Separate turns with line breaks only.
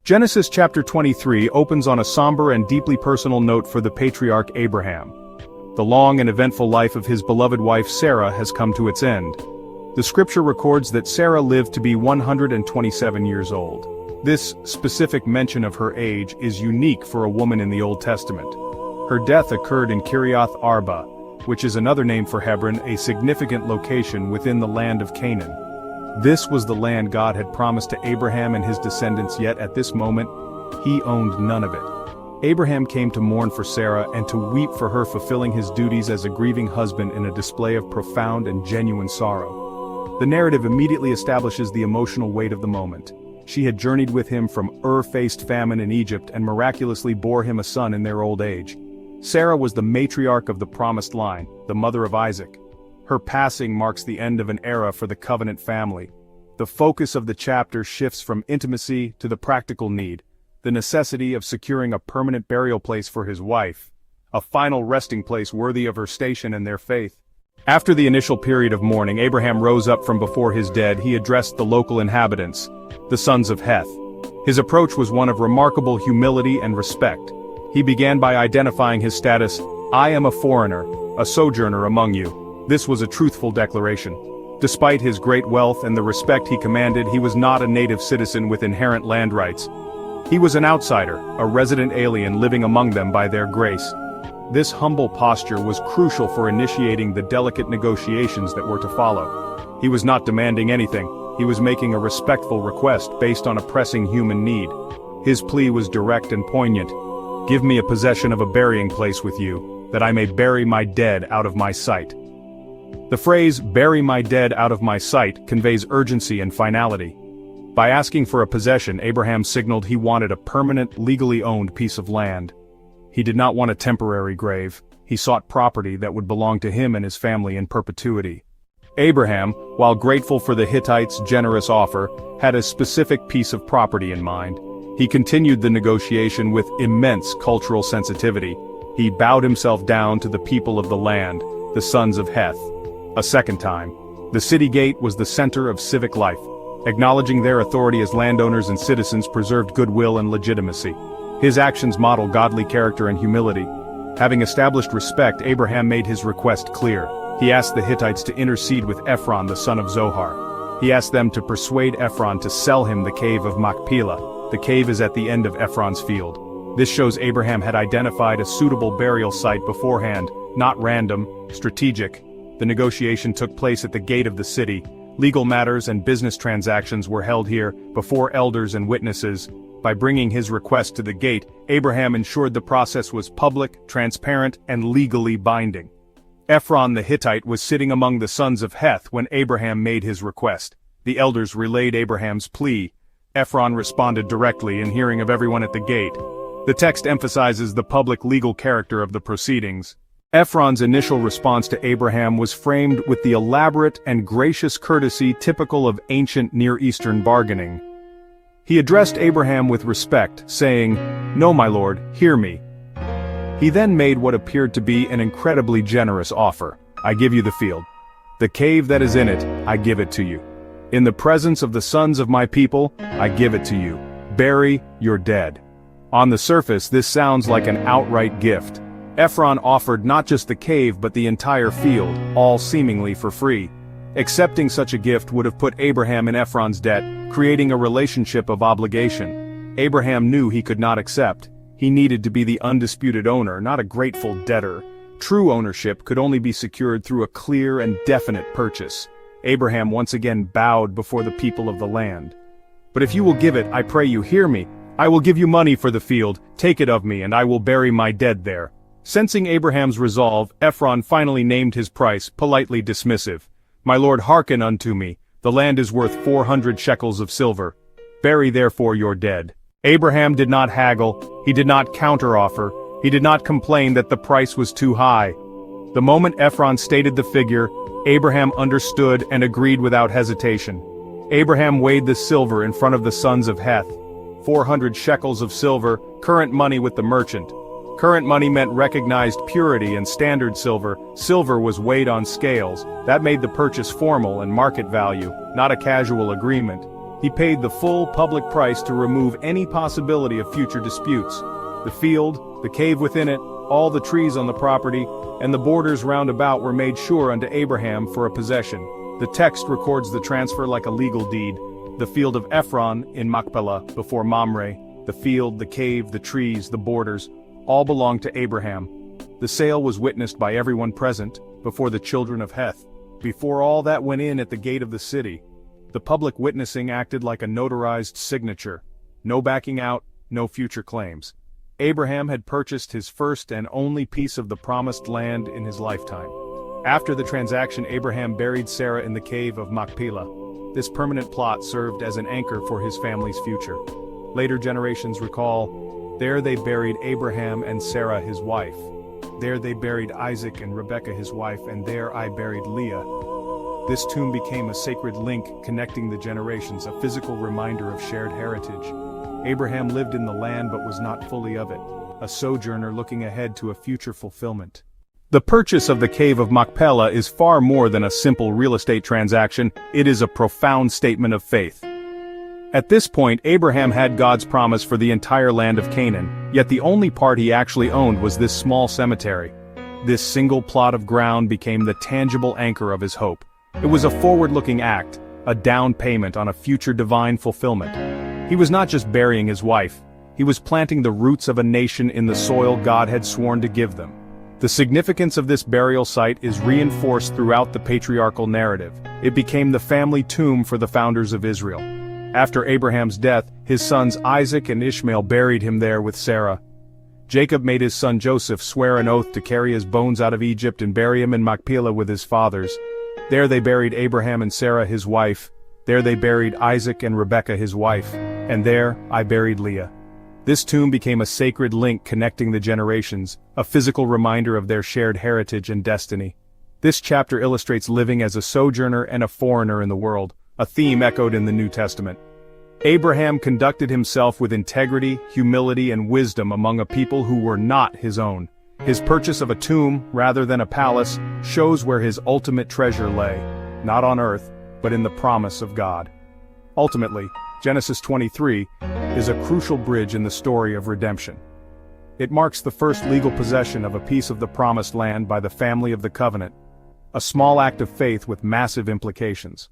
Genesis chapter 23 opens on a somber and deeply personal note for the patriarch Abraham. The long and eventful life of his beloved wife Sarah has come to its end. The scripture records that Sarah lived to be 127 years old. This specific mention of her age is unique for a woman in the Old Testament. Her death occurred in Kiriath Arba, which is another name for Hebron, a significant location within the land of Canaan. This was the land God had promised to Abraham and his descendants, yet at this moment, he owned none of it. Abraham came to mourn for Sarah and to weep for her fulfilling his duties as a grieving husband in a display of profound and genuine sorrow. The narrative immediately establishes the emotional weight of the moment. She had journeyed with him from Ur-faced famine in Egypt and miraculously bore him a son in their old age. Sarah was the matriarch of the promised line, the mother of Isaac. Her passing marks the end of an era for the covenant family. The focus of the chapter shifts from intimacy to the practical need, the necessity of securing a permanent burial place for his wife, a final resting place worthy of her station and their faith. After the initial period of mourning, Abraham rose up from before his dead. He addressed the local inhabitants, the sons of Heth. His approach was one of remarkable humility and respect. He began by identifying his status: "I am a foreigner, a sojourner among you." This was a truthful declaration. Despite his great wealth and the respect he commanded, he was not a native citizen with inherent land rights. He was an outsider, a resident alien living among them by their grace. This humble posture was crucial for initiating the delicate negotiations that were to follow. He was not demanding anything, he was making a respectful request based on a pressing human need. His plea was direct and poignant. "Give me a possession of a burying place with you, that I may bury my dead out of my sight." The phrase, "bury my dead out of my sight," conveys urgency and finality. By asking for a possession, Abraham signaled he wanted a permanent, legally owned piece of land. He did not want a temporary grave. He sought property that would belong to him and his family in perpetuity. Abraham, while grateful for the Hittites' generous offer, had a specific piece of property in mind. He continued the negotiation with immense cultural sensitivity. He bowed himself down to the people of the land, the sons of Heth. A second time. The city gate was the center of civic life. Acknowledging their authority as landowners and citizens preserved goodwill and legitimacy. His actions model godly character and humility. Having established respect, Abraham made his request clear. He asked the Hittites to intercede with Ephron the son of Zohar. He asked them to persuade Ephron to sell him the cave of Machpelah. The cave is at the end of Ephron's field. This shows Abraham had identified a suitable burial site beforehand, not random, strategic. The negotiation took place at the gate of the city. Legal matters and business transactions were held here, before elders and witnesses. By bringing his request to the gate, Abraham ensured the process was public, transparent, and legally binding. Ephron the Hittite was sitting among the sons of Heth when Abraham made his request. The elders relayed Abraham's plea. Ephron responded directly in hearing of everyone at the gate. The text emphasizes the public legal character of the proceedings. Ephron's initial response to Abraham was framed with the elaborate and gracious courtesy typical of ancient Near Eastern bargaining. He addressed Abraham with respect, saying, "No, my lord, hear me." He then made what appeared to be an incredibly generous offer. "I give you the field. The cave that is in it, I give it to you. In the presence of the sons of my people, I give it to you. Bury your dead." On the surface, this sounds like an outright gift. Ephron offered not just the cave but the entire field, all seemingly for free. Accepting such a gift would have put Abraham in Ephron's debt, creating a relationship of obligation. Abraham knew he could not accept. He needed to be the undisputed owner, not a grateful debtor. True ownership could only be secured through a clear and definite purchase. Abraham once again bowed before the people of the land. "But if you will give it, I pray you hear me. I will give you money for the field, take it of me, and I will bury my dead there." Sensing Abraham's resolve, Ephron finally named his price, politely dismissive. "My lord, hearken unto me. The land is worth 400 shekels of silver. Bury therefore your dead." Abraham did not haggle, he did not counteroffer, he did not complain that the price was too high. The moment Ephron stated the figure, Abraham understood and agreed without hesitation. Abraham weighed the silver in front of the sons of Heth. 400 shekels of silver, current money with the merchant. Current money meant recognized purity and standard silver. Silver was weighed on scales. That made the purchase formal and market value, not a casual agreement. He paid the full public price to remove any possibility of future disputes. The field, the cave within it, all the trees on the property, and the borders round about were made sure unto Abraham for a possession. The text records the transfer like a legal deed. The field of Ephron in Machpelah before Mamre, the field, the cave, the trees, the borders, all belonged to Abraham. The sale was witnessed by everyone present, before the children of Heth. Before all that went in at the gate of the city, the public witnessing acted like a notarized signature. No backing out, no future claims. Abraham had purchased his first and only piece of the promised land in his lifetime. After the transaction, Abraham buried Sarah in the cave of Machpelah. This permanent plot served as an anchor for his family's future. Later generations recall, there they buried Abraham and Sarah his wife. There they buried Isaac and Rebekah his wife, and there I buried Leah. This tomb became a sacred link connecting the generations, a physical reminder of shared heritage. Abraham lived in the land but was not fully of it, a sojourner looking ahead to a future fulfillment. The purchase of the cave of Machpelah is far more than a simple real estate transaction, it is a profound statement of faith. At this point, Abraham had God's promise for the entire land of Canaan, yet the only part he actually owned was this small cemetery. This single plot of ground became the tangible anchor of his hope. It was a forward-looking act, a down payment on a future divine fulfillment. He was not just burying his wife, he was planting the roots of a nation in the soil God had sworn to give them. The significance of this burial site is reinforced throughout the patriarchal narrative. It became the family tomb for the founders of Israel. After Abraham's death, his sons Isaac and Ishmael buried him there with Sarah. Jacob made his son Joseph swear an oath to carry his bones out of Egypt and bury him in Machpelah with his fathers. There they buried Abraham and Sarah his wife. There they buried Isaac and Rebekah his wife. And there I buried Leah. This tomb became a sacred link connecting the generations, a physical reminder of their shared heritage and destiny. This chapter illustrates living as a sojourner and a foreigner in the world, a theme echoed in the New Testament. Abraham conducted himself with integrity, humility, and wisdom among a people who were not his own. His purchase of a tomb, rather than a palace, shows where his ultimate treasure lay, not on earth, but in the promise of God. Ultimately, Genesis 23 is a crucial bridge in the story of redemption. It marks the first legal possession of a piece of the promised land by the family of the covenant, a small act of faith with massive implications.